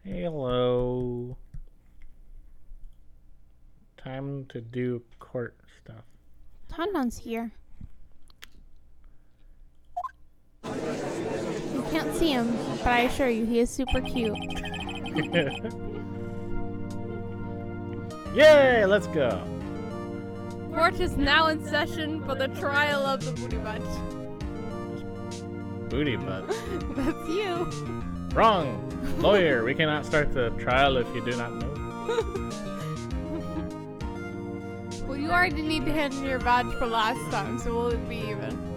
Hello. Time to do court stuff. Tonton's here. You can't see him, but I assure you, he is super cute. Yay, let's go. Court is now in session for the trial of the booty butt. Booty butt. That's you. Wrong. Lawyer, we cannot start the trial if you do not know. Well, you already need to hand in your badge for last time, so will it be even?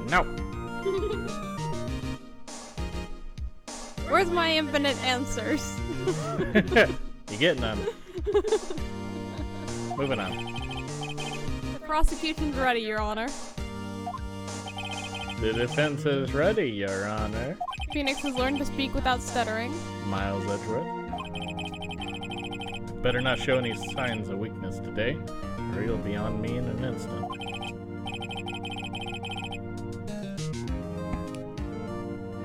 No. Where's my infinite answers? You get none. Moving on. The prosecution's ready, Your Honor. The defense is ready, Your Honor. Phoenix has learned to speak without stuttering. Miles Edgeworth. Better not show any signs of weakness today, or you'll be on me in an instant.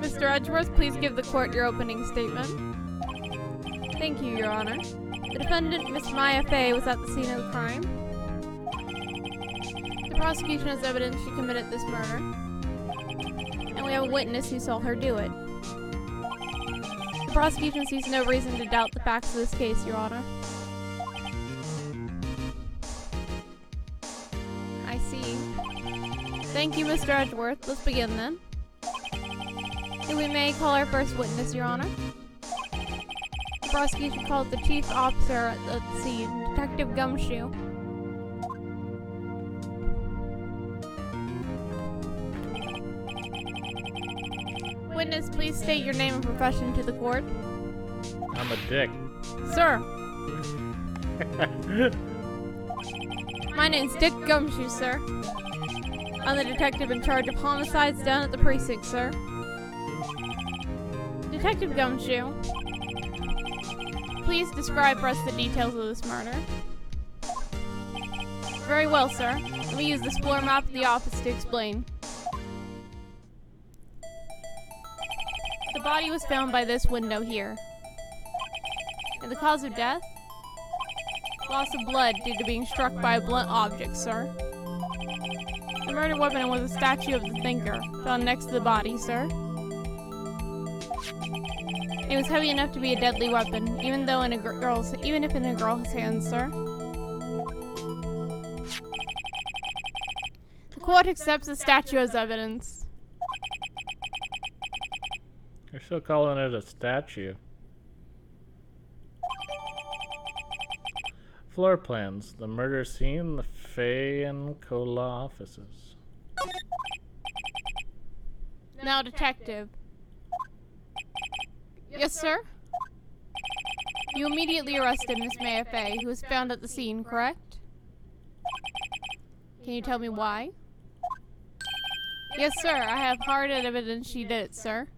Mr. Edgeworth, please give the court your opening statement. Thank you, Your Honor. The defendant, Miss Maya Fey, was at the scene of the crime. The prosecution has evidence she committed this murder. And we have a witness who saw her do it. The prosecution sees no reason to doubt the facts of this case, Your Honor. I see. Thank you, Mr. Edgeworth. Let's begin then. If we may call our first witness, Your Honor. The prosecution calls the chief officer at the scene, Detective Gumshoe. Witness, please state your name and profession to the court. I'm a dick. Sir. My name's Dick Gumshoe, sir. I'm the detective in charge of homicides down at the precinct, sir. Detective Gumshoe, please describe for us the details of this murder. Very well, sir. Let me use this floor map of the office to explain. The body was found by this window here. And the cause of death? Loss of blood due to being struck by a blunt object, sir. The murder weapon was a statue of the thinker, found next to the body, sir. It was heavy enough to be a deadly weapon, even if in a girl's hands, sir. The court accepts the statue as evidence. You're still calling it a statue. Floor plans. The murder scene, the Fay and Cola offices. Now, detective. Yes, sir? You immediately arrested Miss Maya Fey, who was found at the scene, correct? Can you tell me why? Yes, sir. I have hard evidence she did it, sir.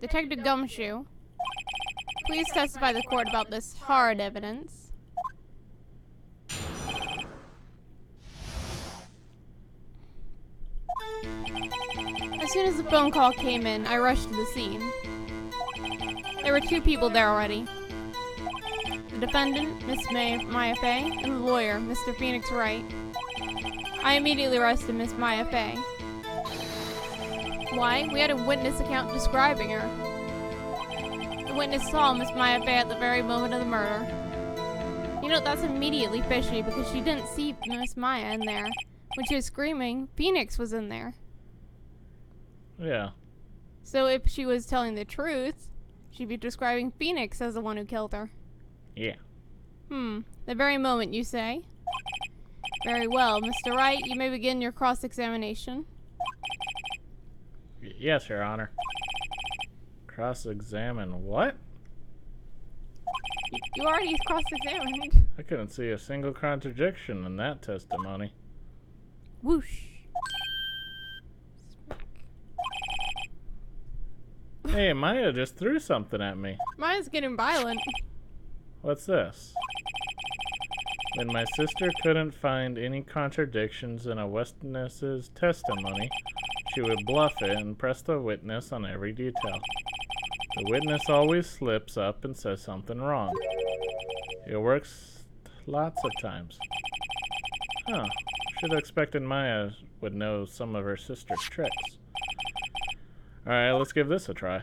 Detective Gumshoe, please testify to the court about this hard evidence. As soon as the phone call came in, I rushed to the scene. There were two people there already. The defendant, Miss Maya Fey, and the lawyer, Mr. Phoenix Wright. I immediately arrested Miss Maya Fey. Why? We had a witness account describing her. The witness saw Miss Maya Fey at the very moment of the murder. You know, that's immediately fishy because she didn't see Miss Maya in there. When she was screaming, Phoenix was in there. Yeah. So if she was telling the truth, she'd be describing Phoenix as the one who killed her. Yeah. The very moment, you say? Very well. Mr. Wright, you may begin your cross-examination. Yes, Your Honor. Cross-examine what? You already cross-examined. I couldn't see a single contradiction in that testimony. Whoosh. Hey, Maya just threw something at me. Maya's getting violent. What's this? When my sister couldn't find any contradictions in a witness's testimony, she would bluff it and press the witness on every detail. The witness always slips up and says something wrong. It works lots of times. Huh. Should have expected Maya would know some of her sister's tricks. Alright, let's give this a try.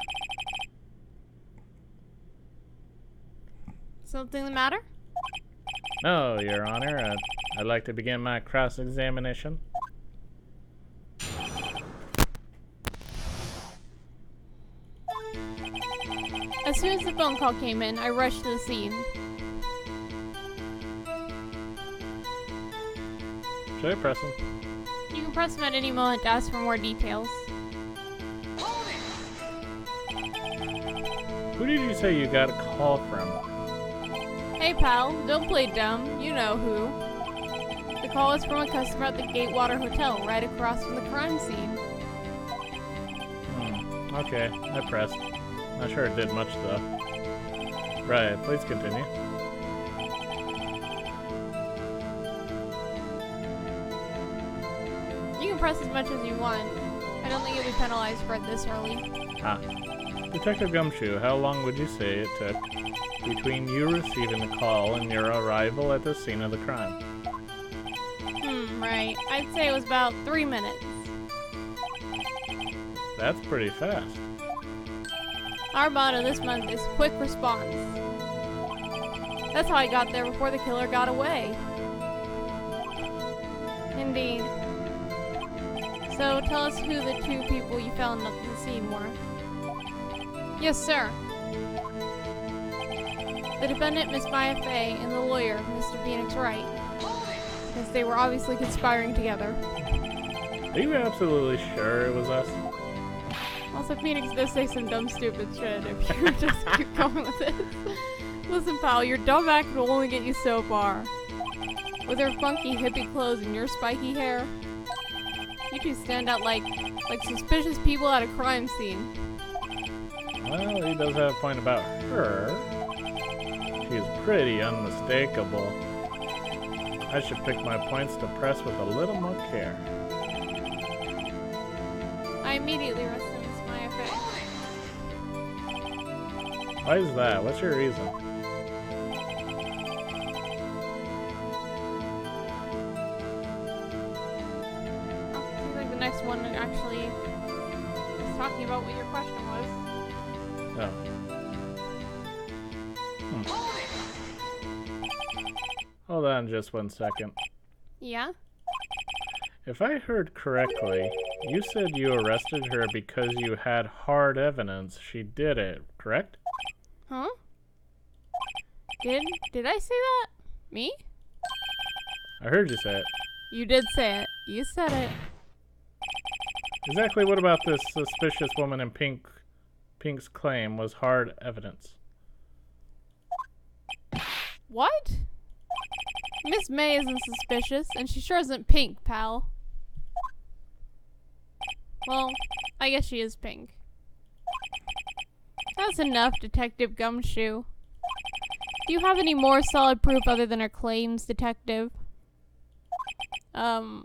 Something the matter? No, Your Honor. I'd like to begin my cross-examination. As soon as the phone call came in, I rushed to the scene. Should I press him? You can press him at any moment to ask for more details. Who did you say you got a call from? Hey pal, don't play dumb. You know who. The call was from a customer at the Gatewater Hotel, right across from the crime scene. Okay, I pressed. Not sure it did much though. Right, please continue. You can press as much as you want. I don't think you'll be penalized for it this early. Detective Gumshoe, how long would you say it took between you receiving the call and your arrival at the scene of the crime? Right. I'd say it was about 3 minutes. That's pretty fast. Our motto this month is quick response. That's how I got there before the killer got away. Indeed. So tell us who the two people you found at the scene were. Yes, sir. The defendant, Miss Maya Fey, and the lawyer, Mr. Phoenix Wright. Because they were obviously conspiring together. Are you absolutely sure it was us? Also, Phoenix does say some dumb, stupid shit if you just keep going with it. Listen, pal, your dumb act will only get you so far. With her funky hippie clothes and your spiky hair, you two stand out like suspicious people at a crime scene. Well, he does have a point about her. She's pretty unmistakable. I should pick my points to press with a little more care. I immediately arrested Miss Maya Fey. Why is that? What's your reason? Oh, seems like the next one actually is talking about what your question was. Oh. Hold on just 1 second. Yeah? If I heard correctly, you said you arrested her because you had hard evidence she did it, correct? Huh? Did I say that? Me? I heard you say it. You did say it. You said it. Exactly what about this suspicious woman in Pink's claim was hard evidence? What? Miss May isn't suspicious, and she sure isn't pink, pal. Well, I guess she is pink. That's enough, Detective Gumshoe. Do you have any more solid proof other than her claims, Detective? I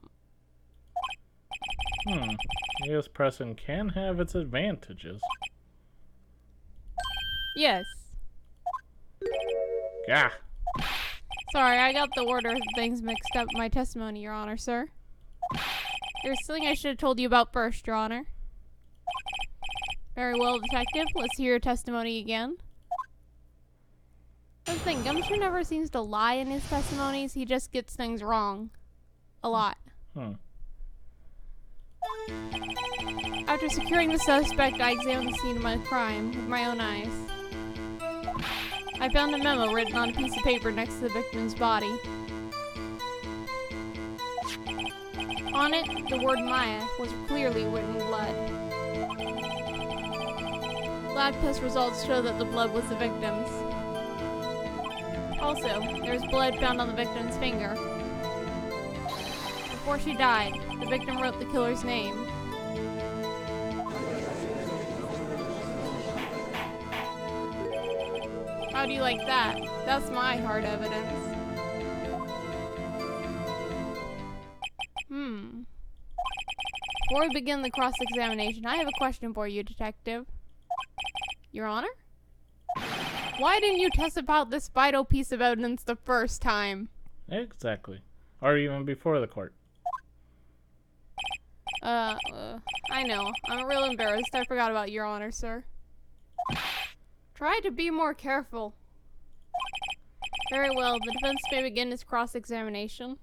guess pressing can have its advantages. Yes. Gah! Sorry, I got the order of things mixed up in my testimony, Your Honor, sir. There's something I should have told you about first, Your Honor. Very well, Detective. Let's hear your testimony again. That's the thing, Gumshoe never seems to lie in his testimonies. He just gets things wrong. A lot. After securing the suspect, I examined the scene of my crime with my own eyes. I found a memo written on a piece of paper next to the victim's body. On it, the word Maya was clearly written in blood. Lab test results show that the blood was the victim's. Also, there was blood found on the victim's finger. Before she died, the victim wrote the killer's name. How do you like that? That's my hard evidence. Before we begin the cross-examination, I have a question for you, Detective. Your Honor? Why didn't you test about this vital piece of evidence the first time? Exactly. Or even before the court. I know. I'm real embarrassed. I forgot about Your Honor, sir. Try to be more careful. Very well. The defense may begin its cross-examination.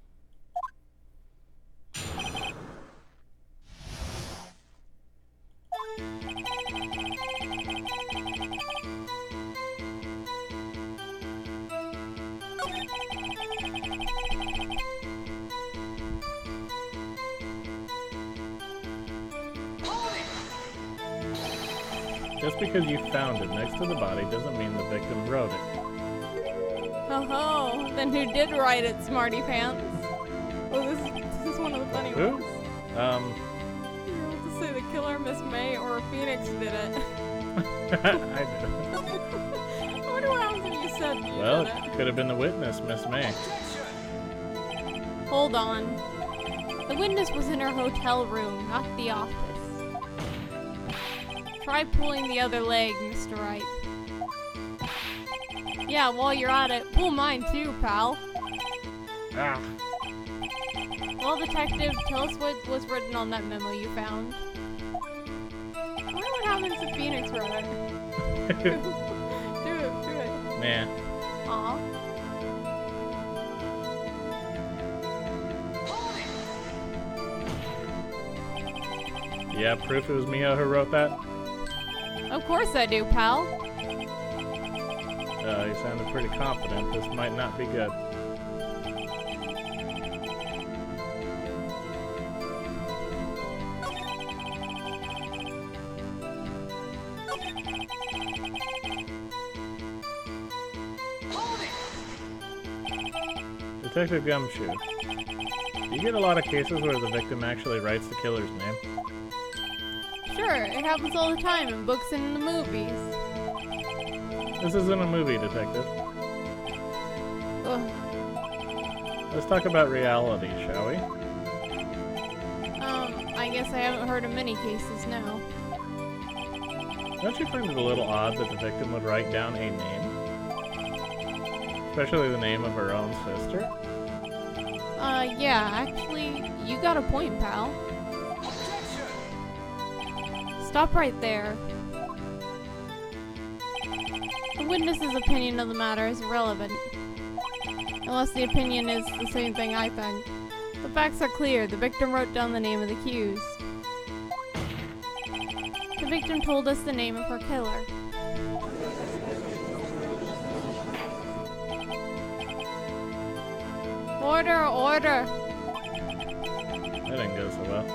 Just because you found it next to the body doesn't mean the victim wrote it. Ho ho! Then who did write it, smarty pants? Oh, this is one of the funny Who? ones. You're able to say the killer, Miss May, or Phoenix did it. I did. I wonder what happens if you said you Well, did it. could have been the witness, Miss May. Hold on. The witness was in her hotel room, not the office. Try pulling the other leg, Mr. Wright. Yeah, while you're at it, pull mine too, pal. Ah. Well, detective, tell us what was written on that memo you found. I wonder what happens if Phoenix wrote it. do it. Nah. Aw. Yeah, proof it was Mia who wrote that? Of course I do, pal. You sounded pretty confident. This might not be good. Detective Gumshoe, do you get a lot of cases where the victim actually writes the killer's name? Sure, it happens all the time in books and in the movies. This isn't a movie, Detective. Ugh. Let's talk about reality, shall we? I guess I haven't heard of many cases, no. Don't you find it a little odd that the victim would write down a name? Especially the name of her own sister? Yeah, actually, you got a point, pal. Stop right there. The witness's opinion of the matter is irrelevant. Unless the opinion is the same thing I think. The facts are clear. The victim wrote down the name of the accused. The victim told us the name of her killer. Order, order! That didn't go so well.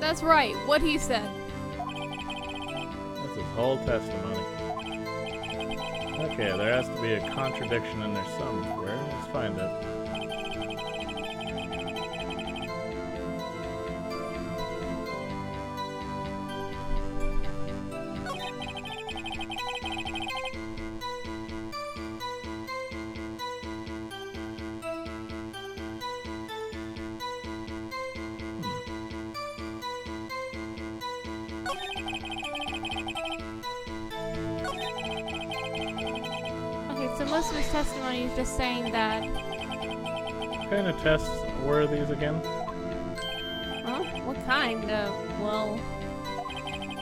That's right, what he said. That's his whole testimony. Okay, there has to be a contradiction in there somewhere. Let's find it. So most of his testimony is just saying that... What kind of tests were these again? Huh? What kind? Well...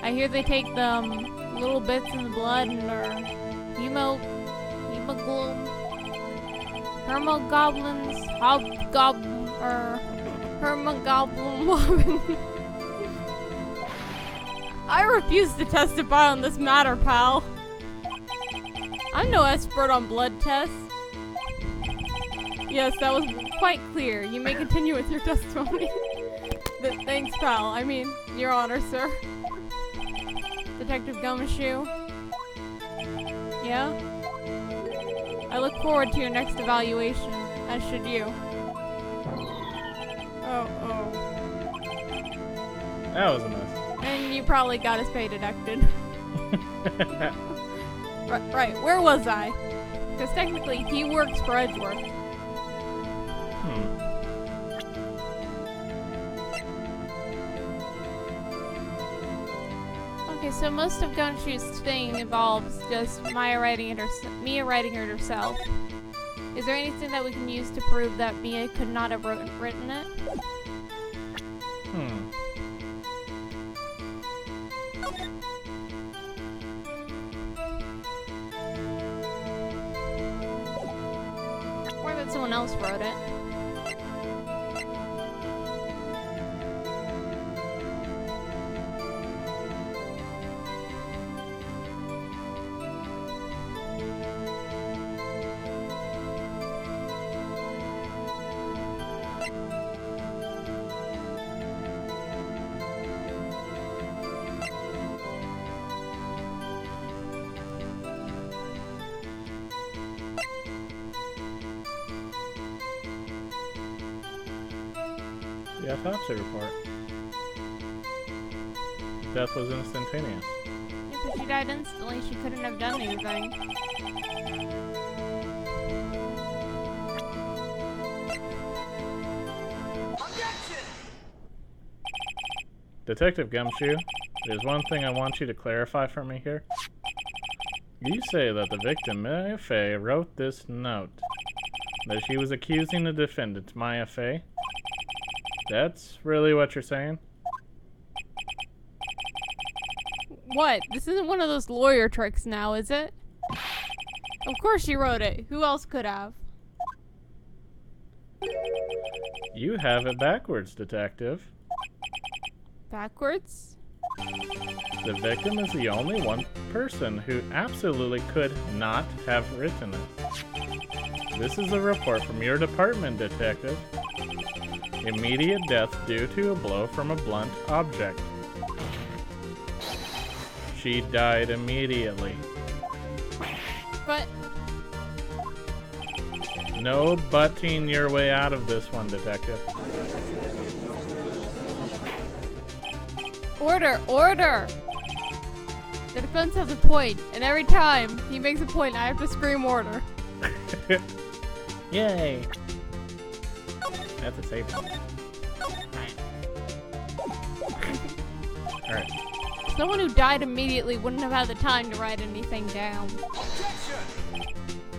I hear they take the little bits in the blood and their hemoglobin... Hermogoblins... Hobgoblin... Hermogoblin... I refuse to testify on this matter, pal. I'm no expert on blood tests. Yes, that was quite clear. You may continue with your testimony. Thanks, pal. I mean, Your Honor, sir. Detective Gumshoe. Yeah? I look forward to your next evaluation, as should you. Oh. That was a mess. And you probably got his pay deducted. Right, where was I? Because technically, he works for Okay, so most of Gumshoe's thing involves just Mia writing it herself. Is there anything that we can use to prove that Mia could not have written it? Or that someone else wrote it. The autopsy report. Death was instantaneous. If she died instantly, she couldn't have done anything. Detective Gumshoe, there's one thing I want you to clarify for me here. You say that the victim, Maya Fey, wrote this note. That she was accusing the defendant, Maya Fey. That's really what you're saying? What? This isn't one of those lawyer tricks now, is it? Of course she wrote it. Who else could have? You have it backwards, Detective. Backwards? The victim is the only one person who absolutely could not have written it. This is a report from your department, Detective. Immediate death due to a blow from a blunt object. She died immediately. But... No butting your way out of this one, Detective. Order! Order! The defense has a point, and every time he makes a point, I have to scream order. Yay! That's a safe one. Alright. Someone who died immediately wouldn't have had the time to write anything down.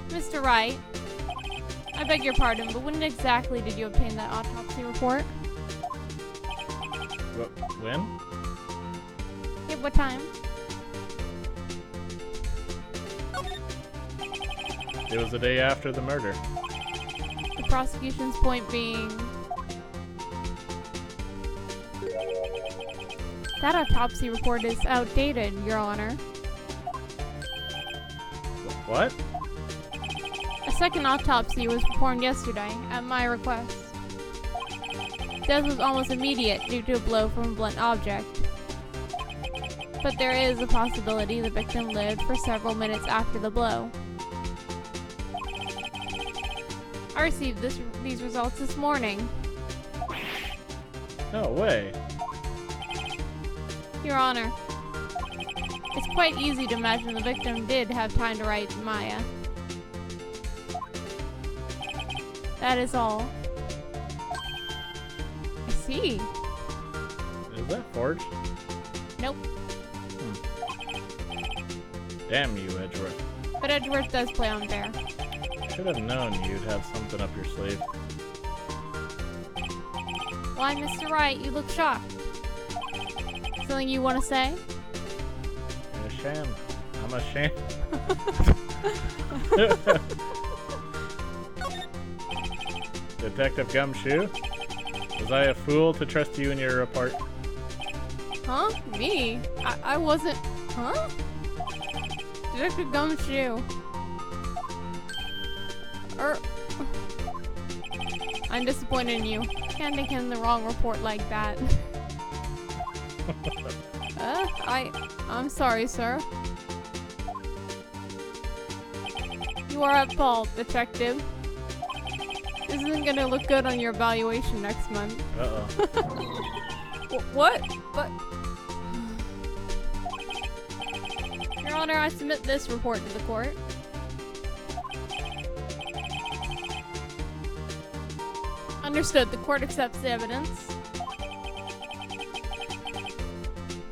Mr. Wright, I beg your pardon, but when exactly did you obtain that autopsy report? When? Yeah, what time? It was the day after the murder. The prosecution's point being... That autopsy report is outdated, Your Honor. What? A second autopsy was performed yesterday, at my request. Death was almost immediate due to a blow from a blunt object. But there is a possibility the victim lived for several minutes after the blow. I received these results this morning. No way. Your Honor, it's quite easy to imagine the victim did have time to write Maya. That is all. I see. Is that forged? Nope. Damn you, Edgeworth. But Edgeworth does play on fair. Should have known you'd have something up your sleeve. Why, Mr. Wright, you look shocked. Something you want to say? I'm ashamed. I'm ashamed. Detective Gumshoe, was I a fool to trust you in your report? Huh? Me? I wasn't... Huh? Detective Gumshoe. I'm disappointed in you. Can't make him the wrong report like that. I'm sorry, sir. You are at fault, Detective. This isn't gonna look good on your evaluation next month. Uh-oh. What? Your Honor, I submit this report to the court. Understood. The court accepts the evidence.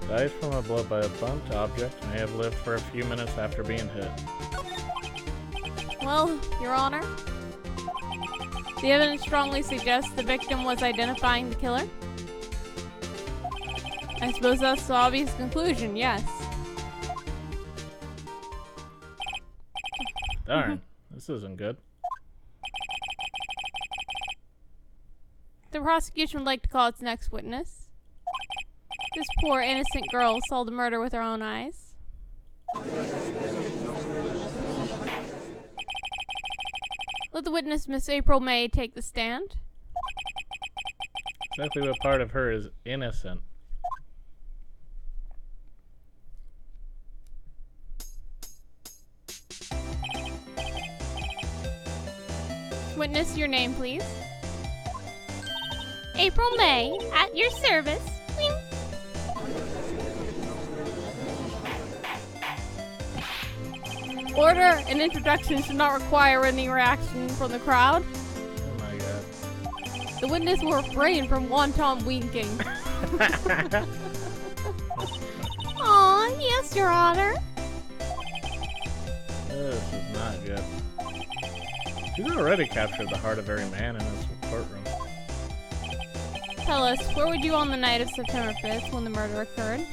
Died from a blow by a blunt object. May have lived for a few minutes after being hit. Well, Your Honor, the evidence strongly suggests the victim was identifying the killer. I suppose that's the obvious conclusion, yes. Darn, this isn't good. The prosecution would like to call its next witness. This poor innocent girl saw the murder with her own eyes. Let the witness, Miss April May, take the stand. Exactly what part of her is innocent? Witness, your name, please. April May, at your service. Wing. Order. An introduction should not require any reaction from the crowd. Oh my god. The witness will refrain from wanton winking. Aw, yes, Your Honor. This is not good. He's already captured the heart of every man in this courtroom. Tell us, where were you on the night of September 5th when the murder occurred?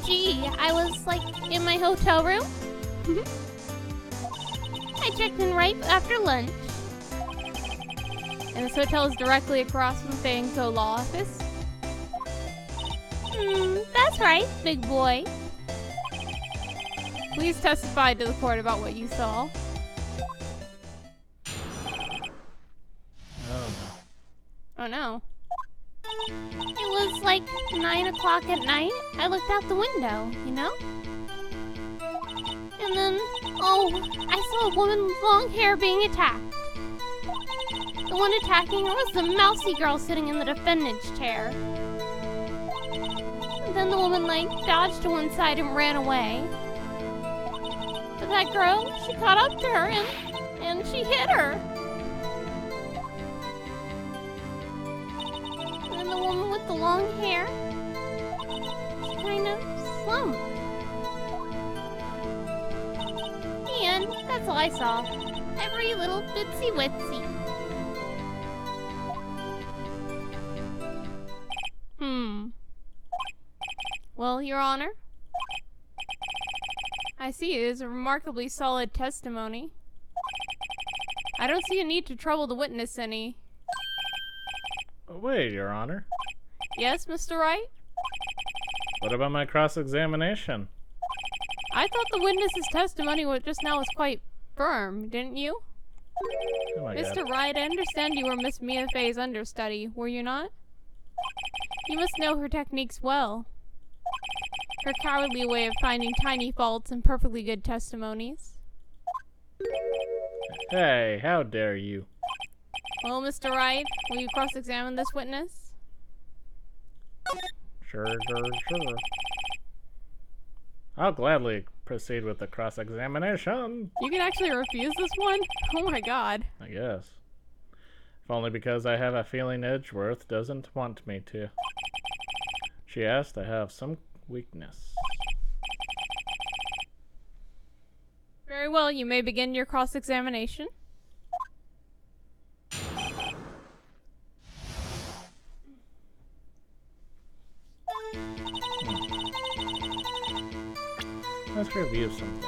Gee, I was, like, in my hotel room. I checked in right after lunch. And this hotel is directly across from the Fanco Law Office? That's right, big boy. Please testify to the court about what you saw. Oh no. It was like 9 o'clock at night. I looked out the window, you know? And then, I saw a woman with long hair being attacked. The one attacking her was the mousy girl sitting in the defendant's chair. And then the woman, dodged to one side and ran away. But that girl, she caught up to her and she hit her. And the woman with the long hair, she kind of slumped. And that's all I saw. Every little bitsy witsy. Well, Your Honor, I see it is a remarkably solid testimony. I don't see a need to trouble the witness any. Wait, Your Honor. Yes, Mr. Wright? What about my cross-examination? I thought the witness's testimony just now was quite firm, didn't you? Oh my Mr. god. Wright, I understand you were Miss Mia Fey's understudy, were you not? You must know her techniques well. Her cowardly way of finding tiny faults in perfectly good testimonies. Hey, how dare you? Well, Mr. Wright, will you cross-examine this witness? Sure. I'll gladly proceed with the cross-examination. You can actually refuse this one? Oh my god. I guess. If only because I have a feeling Edgeworth doesn't want me to. She asked to have some weakness. Very well, you may begin your cross-examination. Let's review some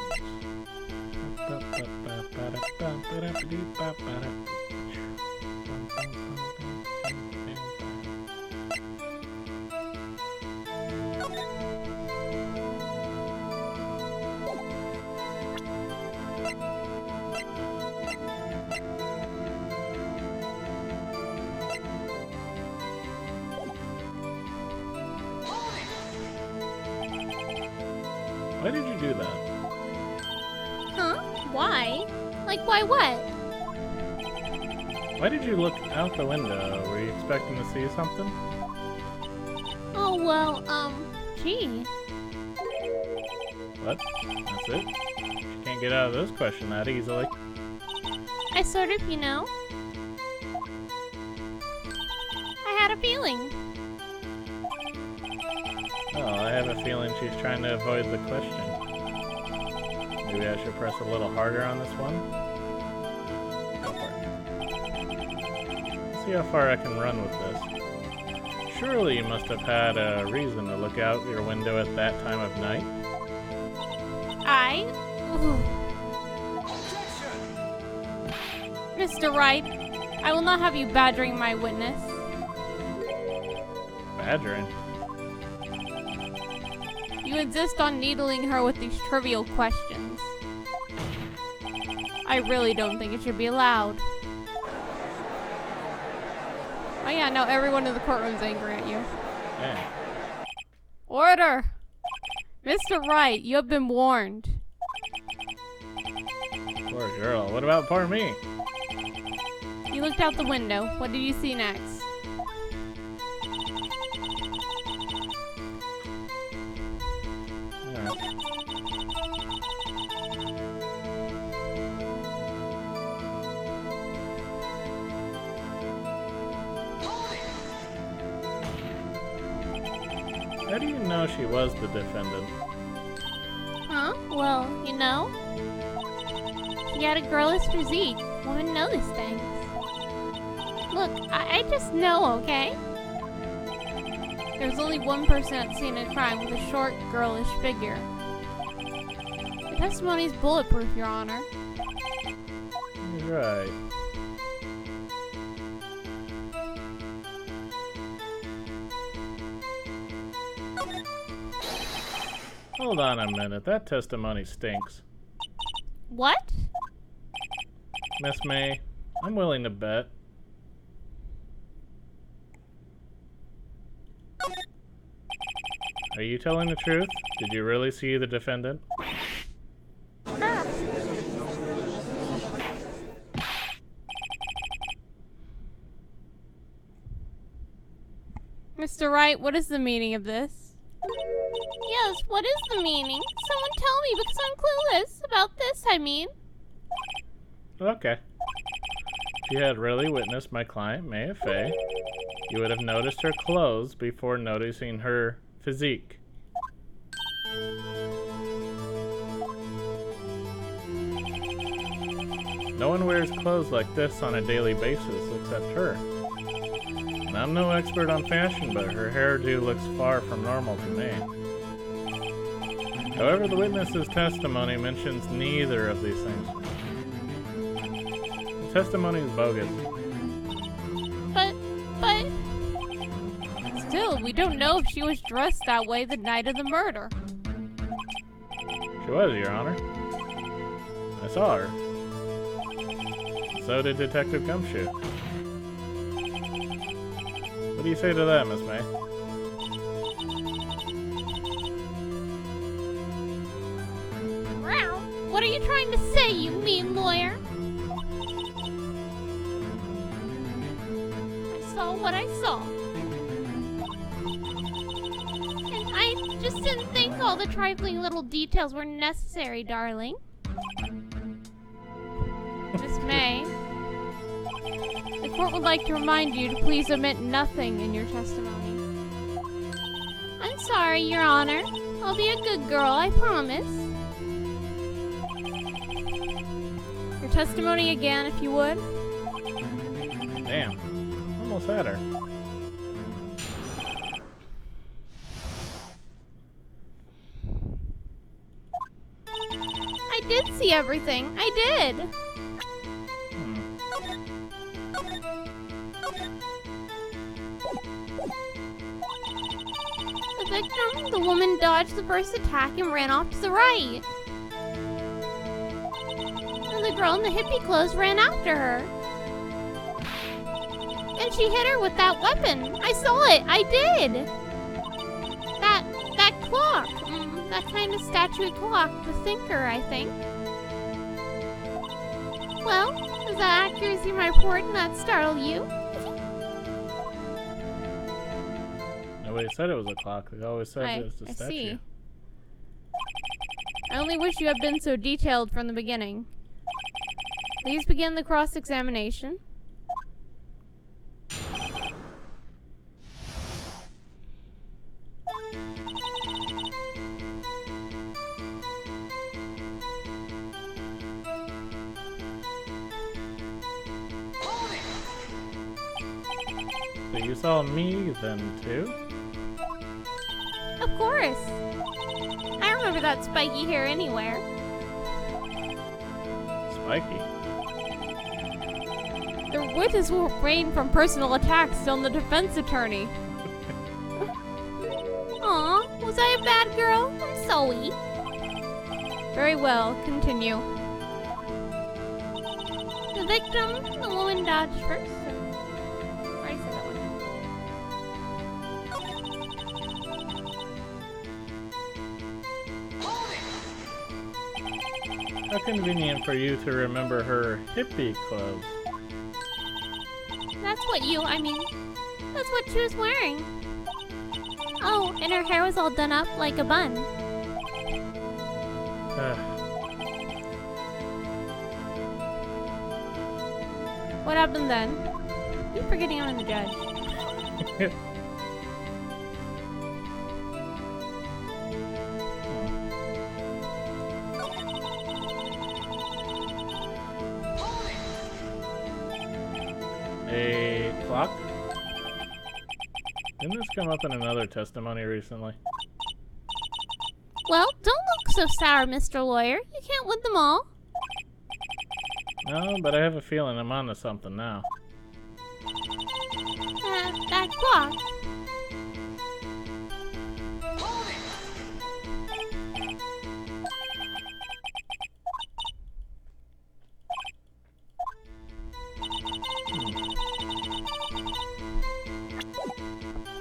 Why did you do that? Huh? Why? Why what? Why did you look out the window? Were you expecting to see something? Oh, well, gee. What? That's it? You can't get out of this question that easily. I sort of, I had a feeling. Oh, I have a feeling she's trying to avoid the question. Maybe I should press a little harder on this one? Go for it. Let's see how far I can run with this. Surely you must have had a reason to look out your window at that time of night? Mr. Wright, I will not have you badgering my witness. Badgering? You insist on needling her with these trivial questions. I really don't think it should be allowed. Oh yeah, now everyone in the courtroom's angry at you. Dang. Order! Mr. Wright, you have been warned. Poor girl. What about poor me? You looked out the window. What did you see next? Alright. How do you know she was the defendant? Huh? Well, you know, she had a girlish physique. Women know these things. Look, I just know, okay? There's only one person at the scene of crime with a short, girlish figure. The testimony is bulletproof, Your Honor. Right. Hold on a minute. That testimony stinks. What? Miss May, I'm willing to bet. Are you telling the truth? Did you really see the defendant? Mr. Wright, what is the meaning of this? Yes, what is the meaning? Someone tell me because I'm clueless about this, I mean. Okay. If you had really witnessed my client, Maya Fey, you would have noticed her clothes before noticing her physique. No one wears clothes like this on a daily basis except her. And I'm no expert on fashion, but her hairdo looks far from normal to me. However, the witness's testimony mentions neither of these things. The testimony is bogus. But... Still, we don't know if she was dressed that way the night of the murder. She was, Your Honor. I saw her. So did Detective Gumshoe. What do you say to that, Miss May? Wow, what are you trying to say, you mean lawyer? I saw what I saw. And I just didn't think all the trifling little details were necessary, darling. Miss May, the court would like to remind you to please omit nothing in your testimony. I'm sorry, Your Honor. I'll be a good girl, I promise. Your testimony again, if you would. Damn. Almost had her. I did see everything. I did. The victim, the woman, dodged the first attack and ran off to the right. And the girl in the hippie clothes ran after her. And she hit her with that weapon. I saw it. I did. That clock. That kind of statuette clock. The thinker, I think. Well, is that accuracy of my report and that startle you? Nobody said it was a clock. They always said it was a I statue. see. I only wish you had been so detailed from the beginning. Please begin the cross-examination. So you saw me then too? Of course. I remember that spiky hair anywhere. Spiky? The witness will refrain from personal attacks on the defense attorney. Aw, was I a bad girl? I'm sorry. Very well, continue. The victim, the woman dodged first. I already said that one. How convenient for you to remember her hippie clothes. That's what that's what she was wearing. Oh, and her hair was all done up like a bun. What happened then? You're forgetting I'm the judge. A clock? Didn't this come up in another testimony recently? Well, don't look so sour, Mr. Lawyer. You can't win them all. No, but I have a feeling I'm onto something now. That clock.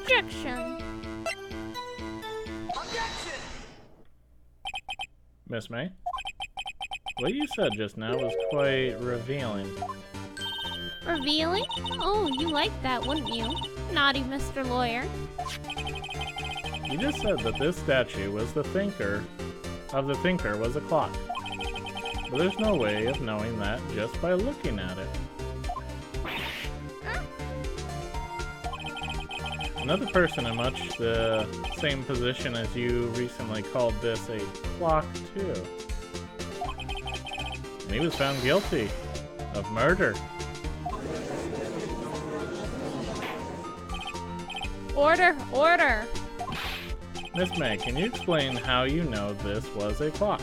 Objection. Miss May? What you said just now was quite revealing. Revealing? Oh, you like that, wouldn't you? Naughty Mr. Lawyer. You just said that this statue was the thinker was a clock. But there's no way of knowing that just by looking at it. Another person in much the same position as you recently called this a clock too. And he was found guilty of murder. Order! Order! Miss May, can you explain how you know this was a clock?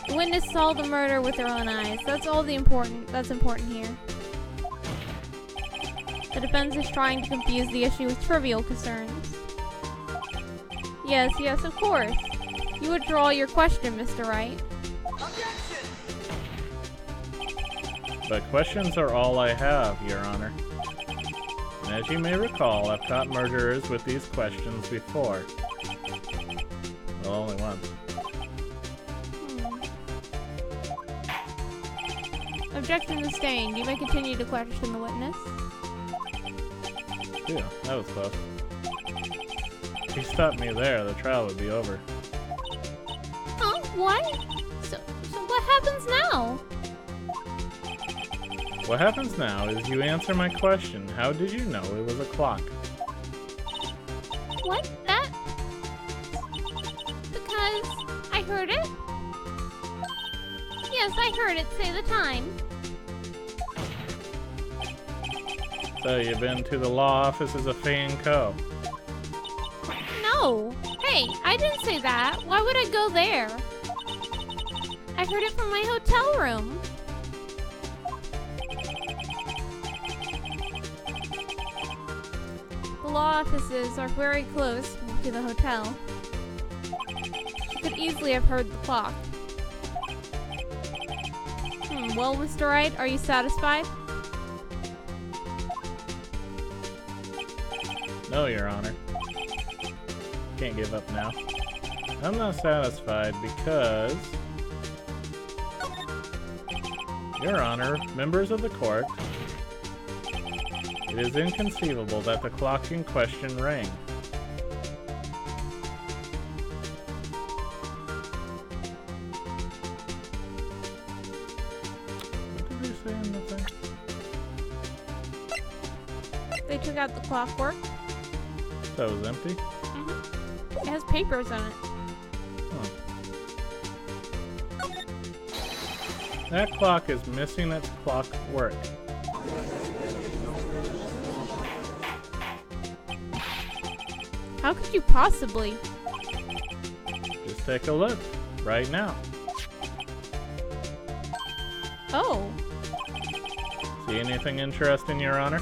The witness saw the murder with her own eyes. That's important here. The defense is trying to confuse the issue with trivial concerns. Yes, of course. You withdraw your question, Mr. Wright. But questions are all I have, Your Honor. And as you may recall, I've caught murderers with these questions before. Well, only once. Objection sustained. You may continue to question the witness. Phew, that was close. If he stopped me there, the trial would be over. Huh? What? So what happens now? What happens now is you answer my question. How did you know it was a clock? What? That? Because I heard it? Yes, I heard it say the time. So you've been to the law offices of Fay & Co. No. Hey, I didn't say that. Why would I go there? I heard it from my hotel room. The law offices are very close to the hotel. She could easily have heard the clock. Well, Mr. Wright, are you satisfied? No, Your Honor. Can't give up now. I'm not satisfied because... Your Honor, members of the court, it is inconceivable that the clock in question rang. What did they say in the thing? They took out the clockwork. That was empty? It has papers on it. Huh. That clock is missing its clockwork. How could you possibly? Just take a look right now. Oh, See anything interesting, Your Honor?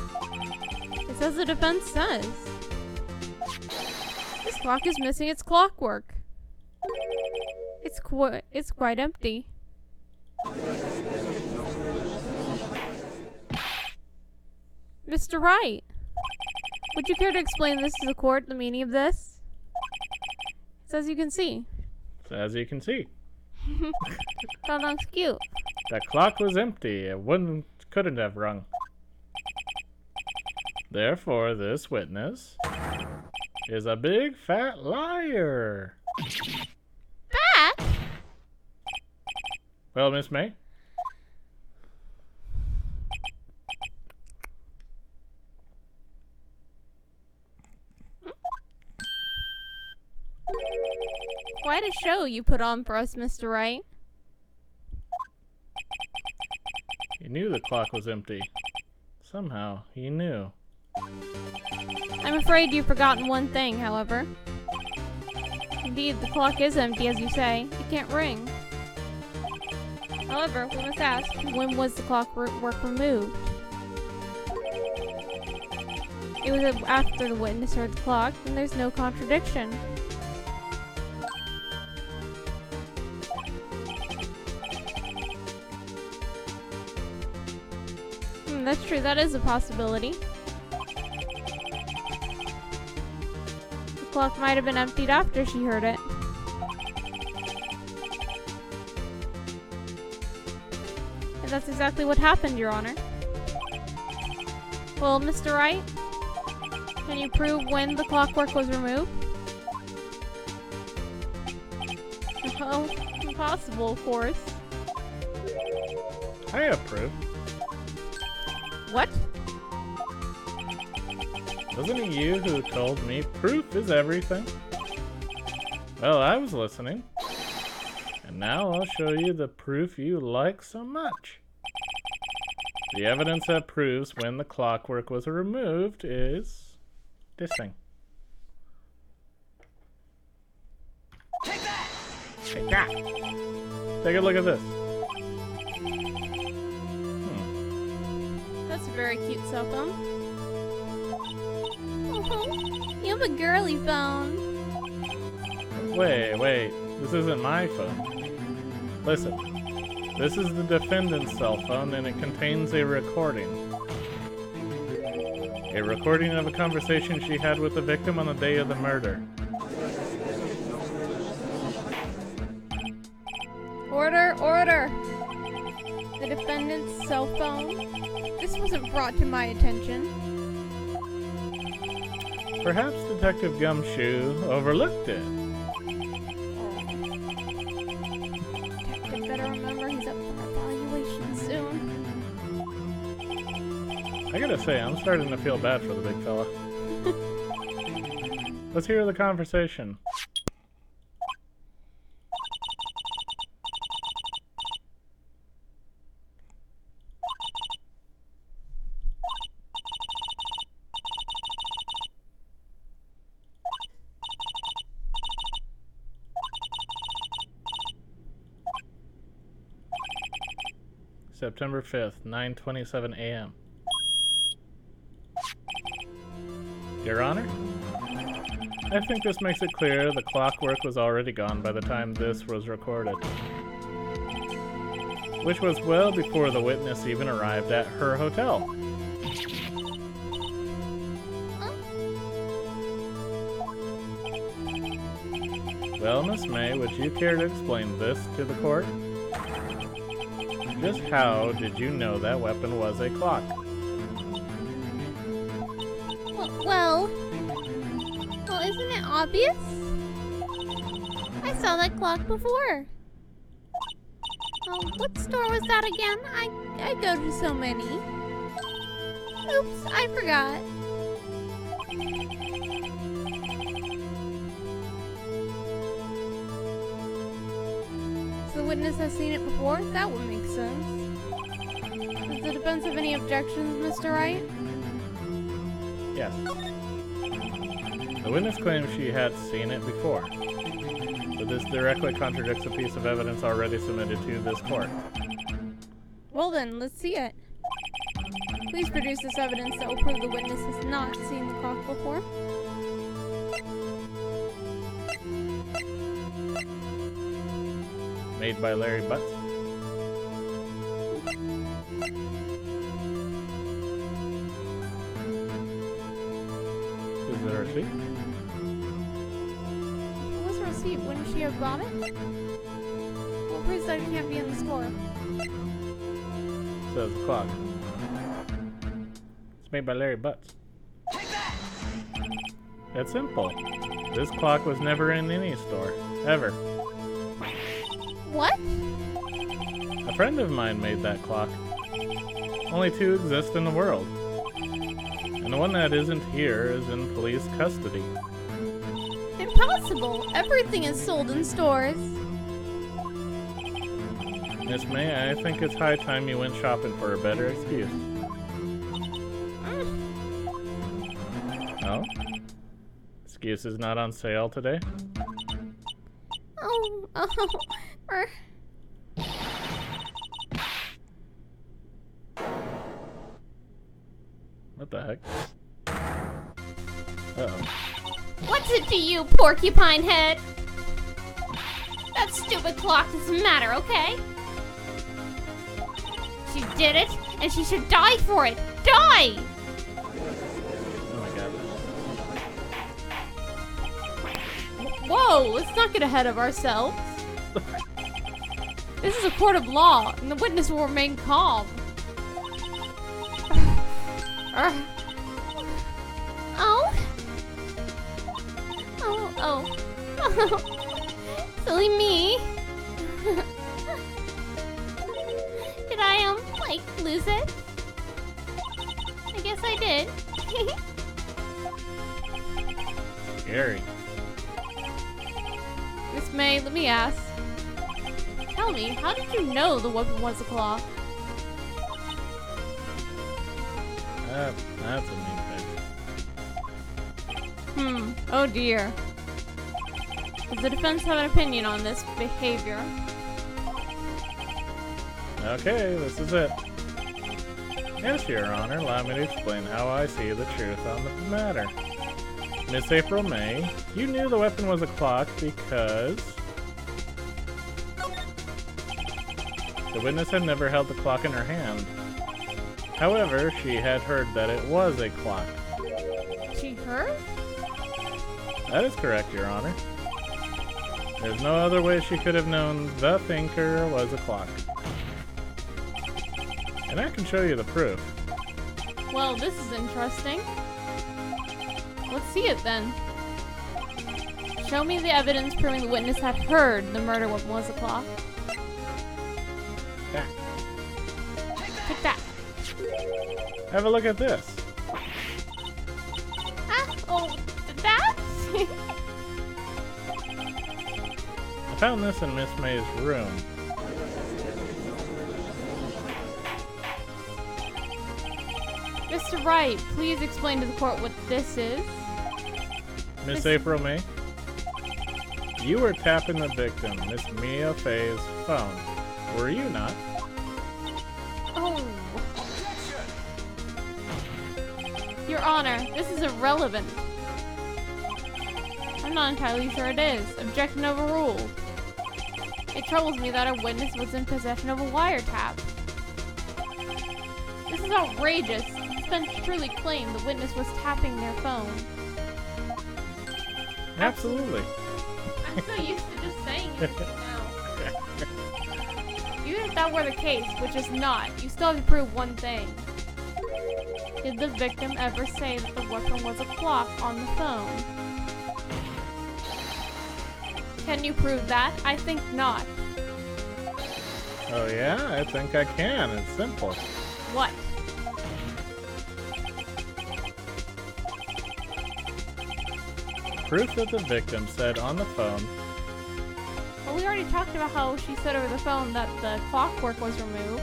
it says the defense says. This clock is missing its clockwork. It's quite empty. Mr. Wright, would you care to explain this to the court, the meaning of this? It's as you can see. So as you can see, That looks cute. that clock was empty. It couldn't have rung. Therefore, this witness is a big fat liar. Bat? Well, Miss May, Quite a show you put on for us, Mr. Wright. he knew the clock was empty. Somehow, he knew. I'm afraid you've forgotten one thing, however. Indeed, the clock is empty, as you say. It can't ring. However, we must ask, when was the clockwork removed? It was after the witness heard the clock, and there's no contradiction. That's true, that is a possibility. The clock might have been emptied after she heard it. And that's exactly what happened, Your Honor. Well, Mr. Wright, can you prove when the clockwork was removed? Oh, impossible, of course. I approve. What? Wasn't it you who told me proof is everything? Well, I was listening. And now I'll show you the proof you like so much. The evidence that proves when the clockwork was removed is this thing. Take that! Take that! Take a look at this. That's a very cute cell phone. Oh, you have a girly phone. Wait. This isn't my phone. Listen. This is the defendant's cell phone, and it contains a recording. A recording of a conversation she had with the victim on the day of the murder. Order! The defendant's cell phone? This wasn't brought to my attention. Perhaps Detective Gumshoe overlooked it. Detective better remember he's up for evaluation soon. I gotta say, I'm starting to feel bad for the big fella. Let's hear the conversation. September 5th, 9:27 a.m. Your Honor? I think this makes it clear the clockwork was already gone by the time this was recorded. Which was well before the witness even arrived at her hotel. Well, Miss May, would you care to explain this to the court? Just how did you know that weapon was a clock? Well, isn't it obvious? I saw that clock before. Oh, what store was that again? I go to so many. Oops, I forgot. So the witness has seen it before? That would make sense. Does the defense have any objections, Mr. Wright? Yes. The witness claims she had seen it before, but this directly contradicts a piece of evidence already submitted to this court. Well then, let's see it. Please produce this evidence that will prove the witness has not seen the clock before. Made by Larry Butts. Is it a receipt? What was the receipt? Wouldn't she have bought it? What proves that it can't be in the store? Says the clock. It's made by Larry Butts. It's simple. This clock was never in any store, ever. What? A friend of mine made that clock. Only 2 exist in the world. And the one that isn't here is in police custody. Impossible! Everything is sold in stores. Miss May, I think it's high time you went shopping for a better excuse. Oh? Excuse is not on sale today? What the heck? Uh-oh. What's it to you, porcupine head? That stupid clock doesn't matter, okay? She did it, and she should die for it. Die! Oh my god. Whoa, let's not get ahead of ourselves. This is a court of law, and the witness will remain calm. Oh? Oh. Silly me. Did I, like, lose it? I guess I did. Scary. Miss May, let me ask. Tell me, how did you know the weapon was a clock? That's a mean thing. Oh dear. Does the defense have an opinion on this behavior? Okay, this is it. Yes, Your Honor, allow me to explain how I see the truth on the matter. Miss April May, you knew the weapon was a clock because the witness had never held the clock in her hand. However, she had heard that it was a clock. She heard? That is correct, Your Honor. There's no other way she could have known the thinker was a clock. And I can show you the proof. Well, this is interesting. Let's see it then. Show me the evidence proving the witness had heard the murder weapon was a clock. Yeah. Take that. Have a look at this. Oh, that? I found this in Miss May's room. Mr. Wright, please explain to the court what this is. Miss April May, you were tapping the victim, Miss Mia Fay's phone. Were you not? Oh. Your Honor, this is irrelevant. I'm not entirely sure it is. Objection overruled. It troubles me that a witness was in possession of a wiretap. This is outrageous. The defense truly claimed the witness was tapping their phone. Absolutely. I'm so used to just saying anything now. Even if that were the case, which is not, you still have to prove one thing. Did the victim ever say that the weapon was a clock on the phone? Can you prove that? I think not. Oh yeah? I think I can. It's simple. What? Proof that the victim said on the phone, we already talked about how she said over the phone that the clockwork was removed.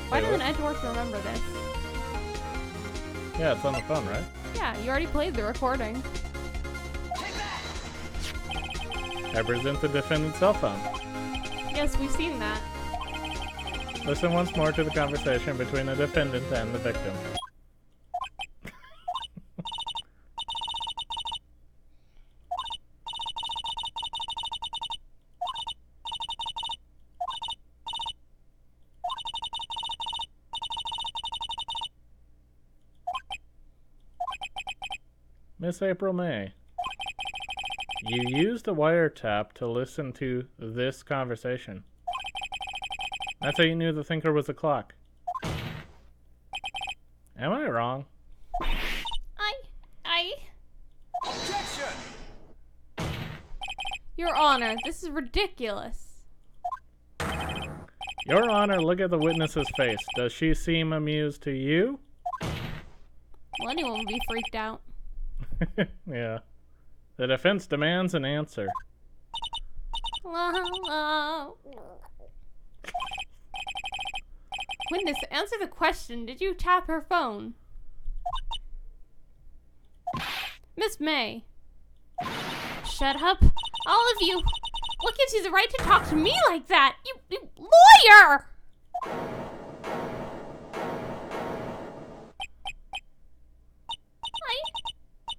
Why doesn't Edgeworth remember this? Yeah, it's on the phone, right? Yeah, you already played the recording. I present the defendant's cell phone. Yes, we've seen that. Listen once more to the conversation between the defendant and the victim. Miss April May, you used a wiretap to listen to this conversation. That's how you knew the thinker was a clock. Am I wrong? Objection! Your Honor, this is ridiculous. Your Honor, look at the witness's face. Does she seem amused to you? Well, anyone would be freaked out. Yeah. The defense demands an answer. Witness, answer the question. Did you tap her phone? Miss May. Shut up. All of you. What gives you the right to talk to me like that? You lawyer!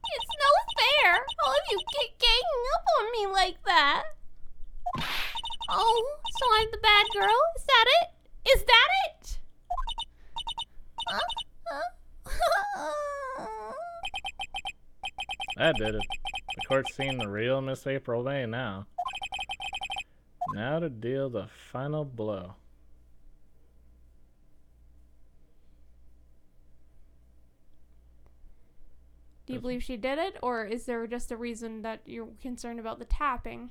It's no fair. All of you ganging up on me like that. Oh, so I'm the bad girl? Is that it? Is that it? That did it. The court's seen the real Miss April May now. Now to deal the final blow. Do you believe she did it, or is there just a reason that you're concerned about the tapping?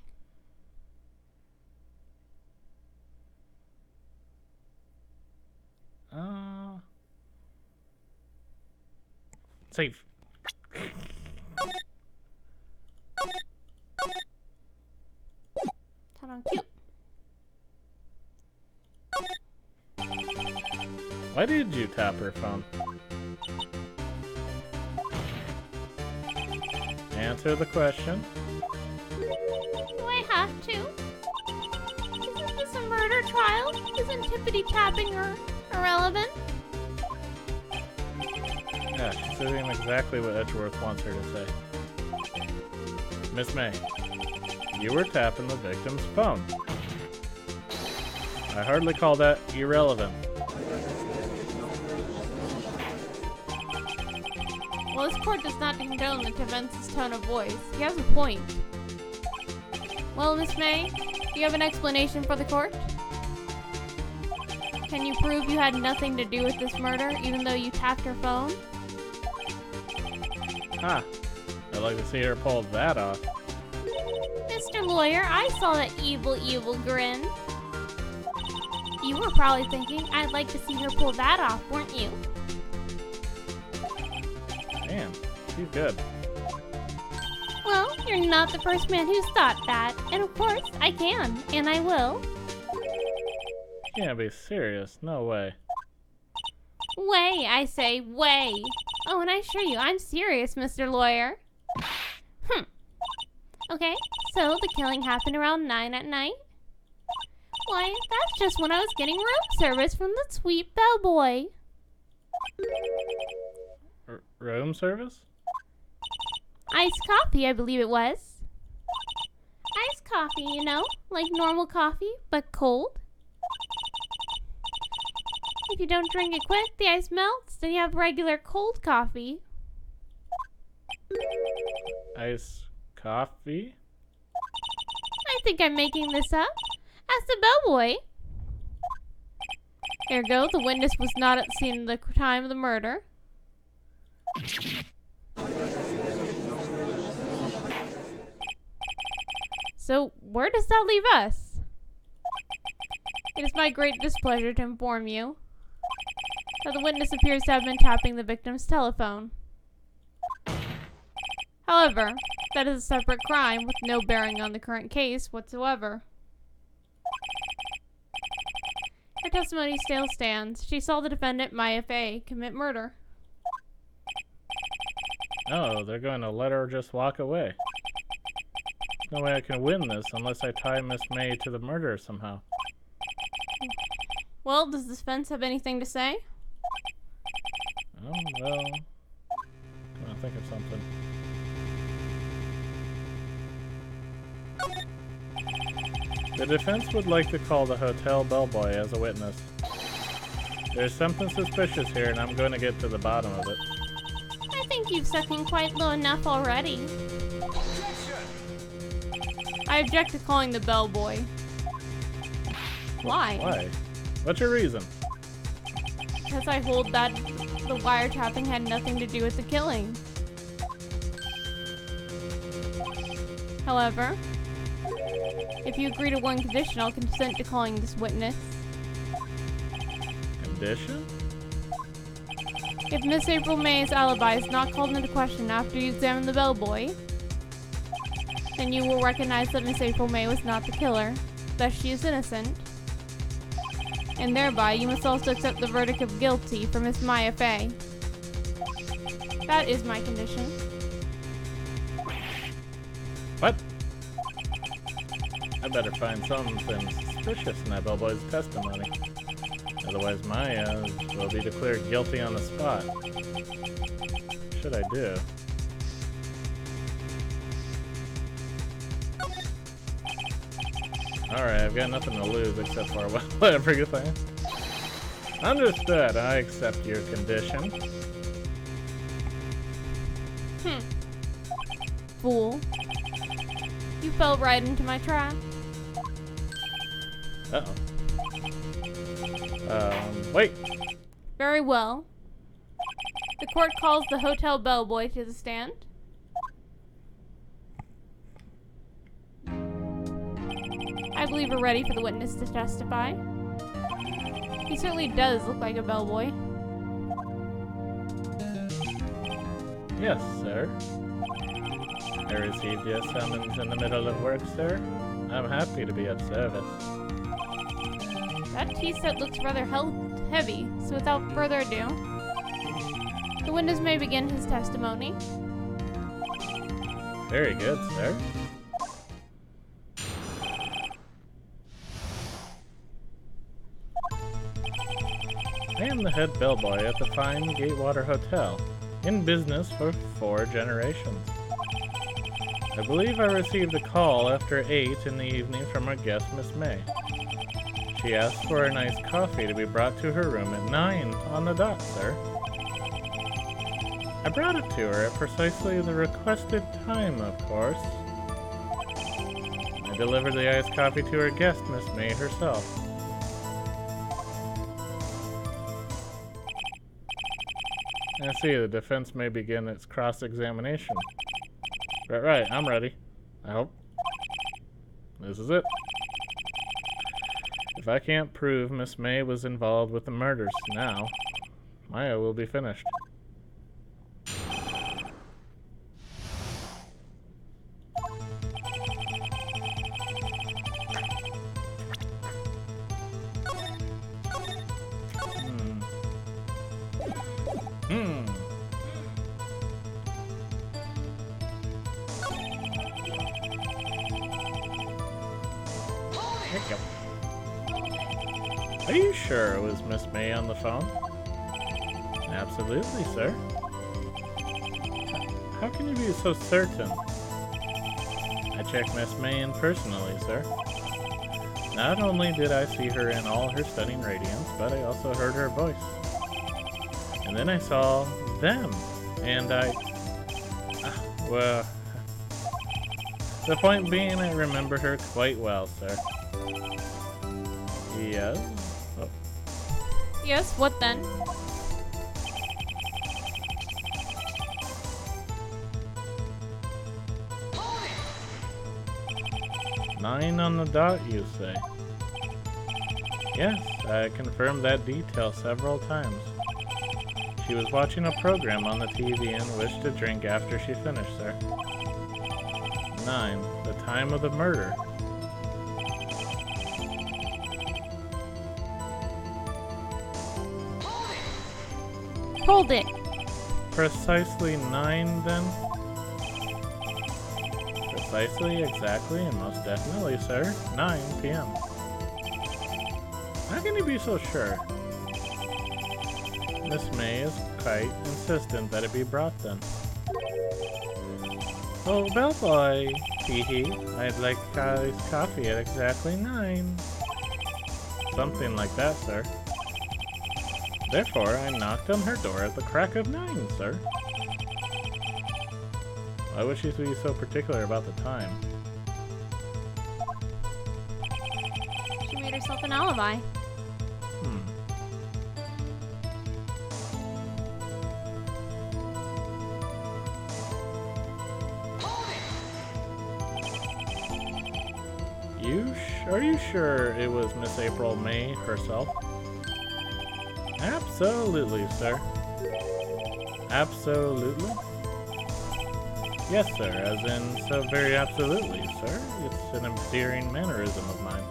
Safe. Turn on cute. Why did you tap her phone? Answer the question. Do I have to? Isn't this a murder trial? Isn't tippity tapping irrelevant? Yeah, she's saying exactly what Edgeworth wants her to say. Miss May, you were tapping the victim's phone. I hardly call that irrelevant. Well, this court does not condone the defense's tone of voice. He has a point. Well, Miss May, do you have an explanation for the court? Can you prove you had nothing to do with this murder, even though you tapped her phone? Ah, I'd like to see her pull that off. Mr. Lawyer, I saw that evil grin. You were probably thinking, I'd like to see her pull that off, weren't you? Man, she's good. Well, you're not the first man who's thought that. And of course, I can, and I will. You can't be serious. No way. Way, I say, way. Oh, and I assure you, I'm serious, Mr. Lawyer. Okay, so the killing happened around 9 at night? Why, that's just when I was getting room service from the sweet bellboy. Room service? Iced coffee, I believe it was. Iced coffee, you know, like normal coffee, but cold. If you don't drink it quick, the ice melts, then you have regular cold coffee. Ice coffee? I think I'm making this up. Ask the bellboy. Ergo, the witness was not at the scene at the time of the murder. So, where does that leave us? It is my great displeasure to inform you that the witness appears to have been tapping the victim's telephone. However, That is a separate crime with no bearing on the current case whatsoever. Her testimony still stands. She saw the defendant, Maya Fey, commit murder. Oh, they're going to let her just walk away. There's no way I can win this unless I tie Miss May to the murder somehow. Well, does the defense have anything to say? Oh, well... I'll think of something. The defense would like to call the hotel bellboy as a witness. There's something suspicious here, and I'm going to get to the bottom of it. I think you've sunk in quite low enough already. I object to calling the bellboy. Why? Why? What's your reason? Because I hold that the wiretapping had nothing to do with the killing. However, if you agree to one condition, I'll consent to calling this witness. Condition? If Miss April May's alibi is not called into question after you examine the bellboy, then you will recognize that Miss April May was not the killer, thus she is innocent. And thereby, you must also accept the verdict of guilty for Miss Maya Fey. That is my condition. What? I better find something suspicious in that bellboy's testimony. Otherwise Maya will be declared guilty on the spot. What should I do? Alright, I've got nothing to lose except for whatever you think. Understood, I accept your condition. Fool. You fell right into my trap. Uh-oh. Wait! Very well. The court calls the hotel bellboy to the stand. I believe we're ready for the witness to testify. He certainly does look like a bellboy. Yes, sir. I received your summons in the middle of work, sir. I'm happy to be of service. That tea set looks rather heavy, so without further ado, the witness may begin his testimony. Very good, sir. I am the head bellboy at the fine Gatewater Hotel, in business for 4 generations. I believe I received a call after 8 in the evening from our guest, Miss May. She asked for a nice coffee to be brought to her room at 9 on the dot, sir. I brought it to her at precisely the requested time, of course. I delivered the iced coffee to her guest, Miss May herself. I see, the defense may begin its cross-examination. Right, I'm ready. I hope. This is it. If I can't prove Miss May was involved with the murders now, Maya will be finished. Are you sure it was Miss May on the phone? Absolutely, sir. How can you be so certain? I checked Miss May in personally, sir. Not only did I see her in all her stunning radiance, but I also heard her voice. And then I saw them, and well... The point being, I remember her quite well, sir. Yes? Oh. Yes, what then? Nine on the dot, you say? Yes, I confirmed that detail several times. She was watching a program on the TV and wished to drink after she finished, sir. 9, the time of the murder. Hold it. Precisely 9 then? Precisely, exactly, and most definitely, sir. 9 p.m. How can you be so sure? Miss May is quite insistent that it be brought then. Oh, bellboy, hee hee, I'd like Kylie's coffee at exactly 9. Something like that, sir. Therefore, I knocked on her door at the crack of 9, sir. Why would she be so particular about the time? She made herself an alibi. Are you sure it was Miss April May herself? Absolutely, sir. Absolutely? Yes, sir, as in so very absolutely, sir. It's an endearing mannerism of mine.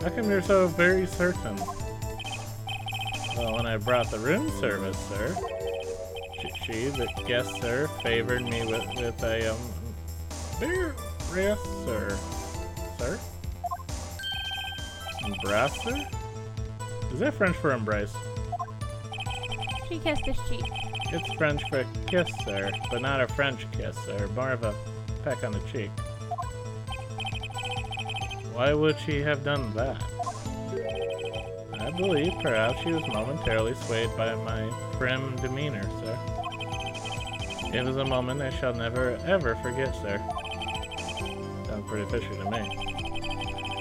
How come you're so very certain? Well, when I brought the room service, sir, she, the guest, sir, favored me with a, beer. Yes, sir. Sir? Embrace, sir? Is that French for embrace? She kissed his cheek. It's French for kiss, sir, but not a French kiss, sir. More of a peck on the cheek. Why would she have done that? I believe perhaps she was momentarily swayed by my prim demeanor, sir. It was a moment I shall never ever forget, sir. Sounds pretty fishy to me.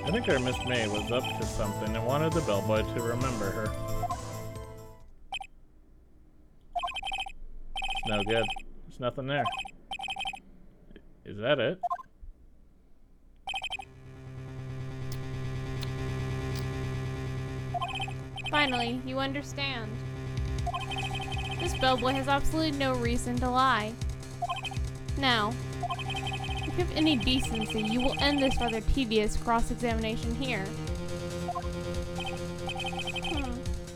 I think our Miss May was up to something and wanted the bellboy to remember her. It's no good. There's nothing there. Is that it? Finally, you understand. This bellboy has absolutely no reason to lie. Now, if you have any decency, you will end this rather tedious cross-examination here.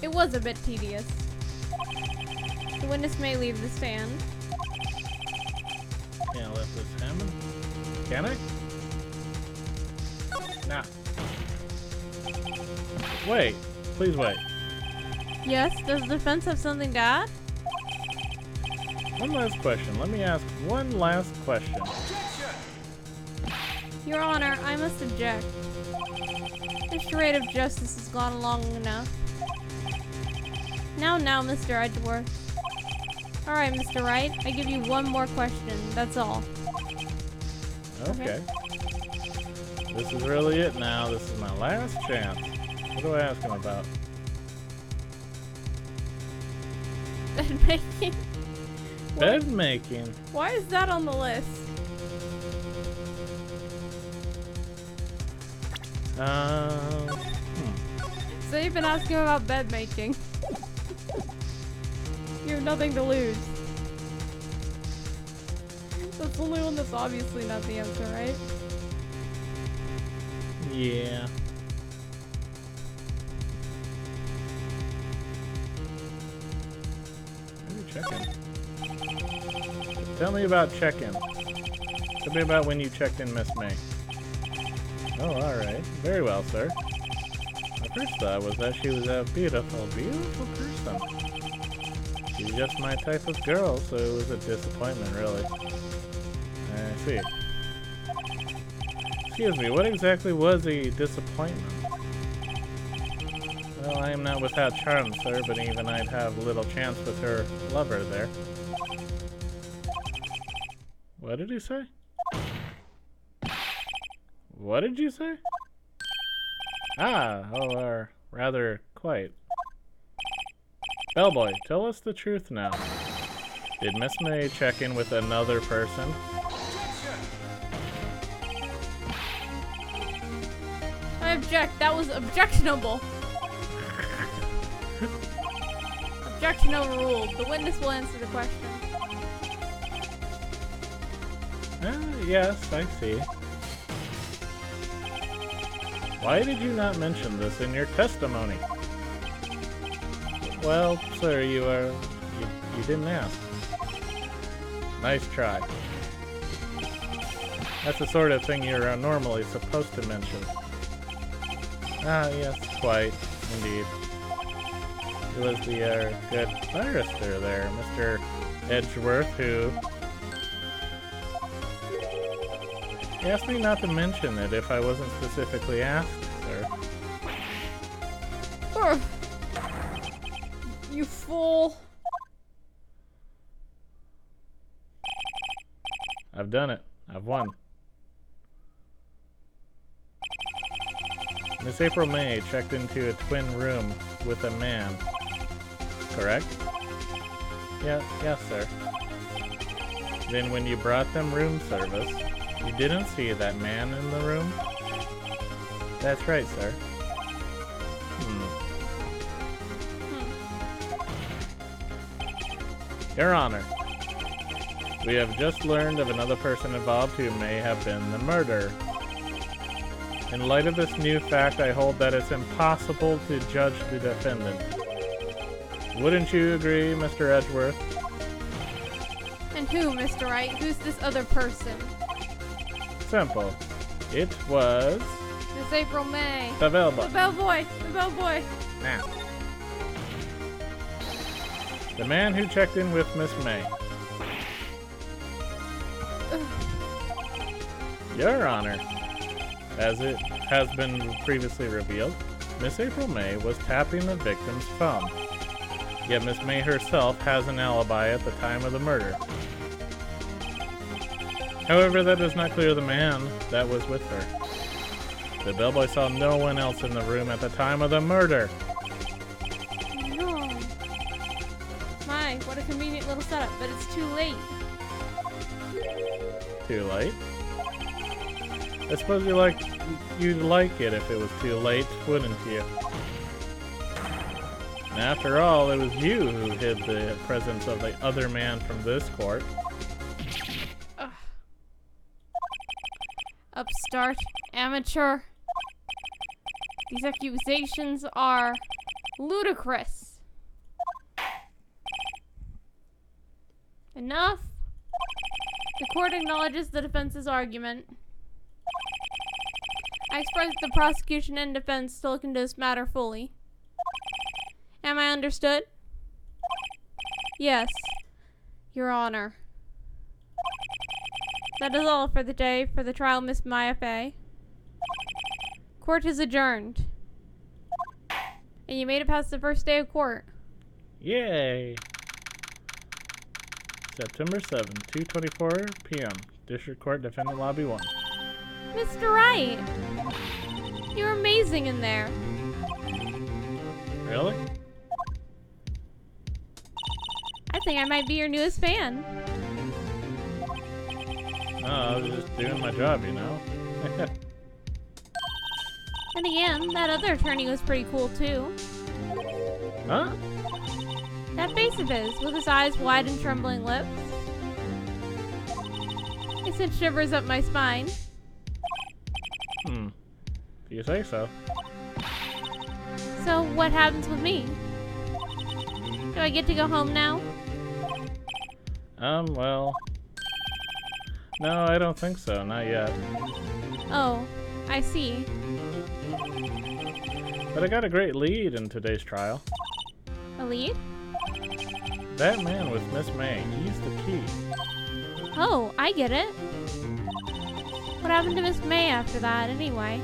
It was a bit tedious. The witness may leave the stand. Can't let this happen. Can I? Nah. Wait. Please wait. Yes, does the defense have something to add? One last question. Let me ask one last question. Your Honor, I must object. This charade of justice has gone long enough. Now, Mr. Edgeworth. Alright, Mr. Wright, I give you one more question, that's all. Okay. This is really it now. This is my last chance. What do I ask him about? Bed making? Bed making? Why is that on the list? So you've been asking about bed making. You have nothing to lose. That's the only one that's obviously not the answer, right? Yeah. Maybe check-in. Tell me about check-in. Tell me about when you checked in Miss May. Oh, alright. Very well, sir. My first thought was that she was a beautiful, beautiful person. She's just my type of girl, so it was a disappointment, really. I see. Excuse me, what exactly was a disappointment? Well, I am not without charm, sir, but even I'd have little chance with her lover there. What did he say? What did you say? Ah, oh, or rather, quite. Bellboy, tell us the truth now. Did Miss May check in with another person? I object. That was objectionable. Objection overruled. The witness will answer the question. Yes, I see. Why did you not mention this in your testimony? Well, sir, you didn't ask. Nice try. That's the sort of thing you're normally supposed to mention. Ah, yes, quite, indeed. It was the, good barrister there, Mr. Edgeworth, who... He asked me not to mention it if I wasn't specifically asked, sir. Ugh. You fool. I've done it. I've won. Miss April May checked into a twin room with a man. Correct? Yes, sir. Then when you brought them room service, you didn't see that man in the room? That's right, sir. Your Honor, we have just learned of another person involved who may have been the murderer. In light of this new fact, I hold that it's impossible to judge the defendant. Wouldn't you agree, Mr. Edgeworth? And who, Mr. Wright? Who's this other person? Simple. It was... Miss April May. the bellboy. The bellboy. The bellboy. Now. The man who checked in with Miss May. Your Honor, as it has been previously revealed, Miss April May was tapping the victim's phone. Yet Miss May herself has an alibi at the time of the murder. However, that does not clear the man that was with her. The bellboy saw no one else in the room at the time of the murder. No. My, what a convenient little setup, but it's too late. Too late? I suppose you'd like it if it was too late, wouldn't you? And after all, it was you who hid the presence of the other man from this court. Ugh. Upstart, amateur. These accusations are ludicrous. Enough. The court acknowledges the defense's argument. I expect the prosecution and defense to look into this matter fully. Am I understood? Yes, Your Honor. That is all for the day for the trial, Miss Maya Fey. Court is adjourned. And you made it past the first day of court. Yay! September 7, 2:24 p.m. District Court, Defendant Lobby 1. Mr. Wright! You're amazing in there. Really? I think I might be your newest fan. No, I was just doing my job, you know? And again, that other attorney was pretty cool too. Huh? That face of his, with his eyes wide and trembling lips. It sent shivers up my spine. If you say so. So, what happens with me? Do I get to go home now? Well... No, I don't think so, not yet. Oh, I see. But I got a great lead in today's trial. A lead? That man with Miss May, he's the key. Oh, I get it. What happened to Miss May after that, anyway?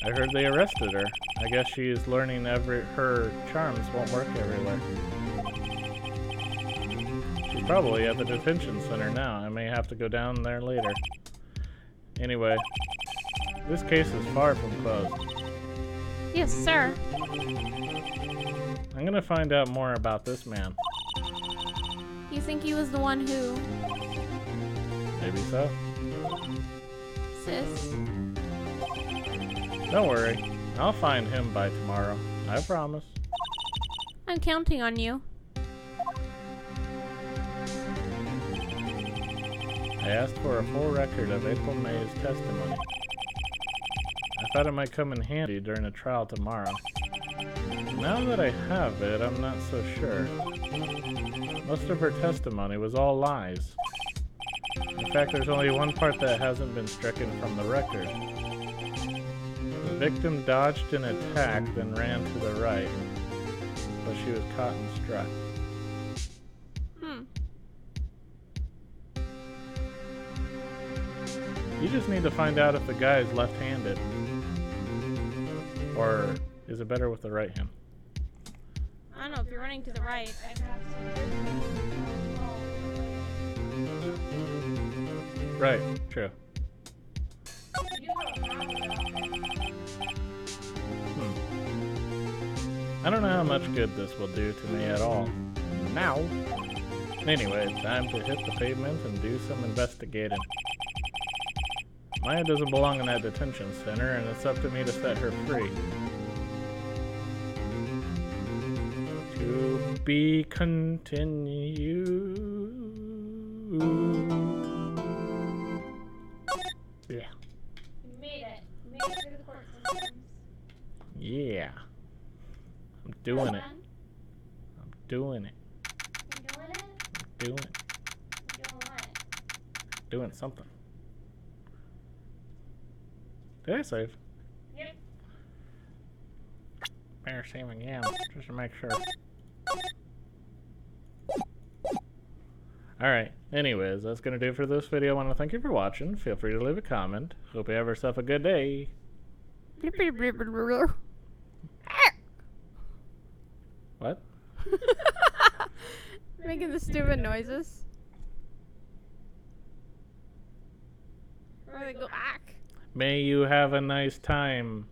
I heard they arrested her. I guess she's learning her charms won't work everywhere. She's probably at the detention center now. I may have to go down there later. Anyway, this case is far from closed. Yes, sir. I'm gonna find out more about this man. You think he was the one who... Maybe so. Sis? Don't worry. I'll find him by tomorrow. I promise. I'm counting on you. I asked for a full record of April May's testimony. I thought it might come in handy during a trial tomorrow. Now that I have it, I'm not so sure. Most of her testimony was all lies. In fact, there's only one part that hasn't been stricken from the record. The victim dodged an attack, then ran to the right, but she was caught and struck. You just need to find out if the guy is left-handed. Or is it better with the right hand? I don't know, if you're running to the right, I'd have some. Right, true. I don't know how much good this will do to me at all. Now. Anyway, time to hit the pavement and do some investigating. Maya doesn't belong in that detention center, and it's up to me to set her free. To be continued. Yeah. You made it. You made it through the court systems. Yeah. I'm doing it. I'm doing it. You doing it? I'm doing it. You doing what? Doing something. Did I save? Yep. Better save again, just to make sure. Alright, anyways, that's gonna do it for this video. I want to thank you for watching. Feel free to leave a comment. Hope you have yourself a good day. What? Making the stupid noises. Or they go back. May you have a nice time.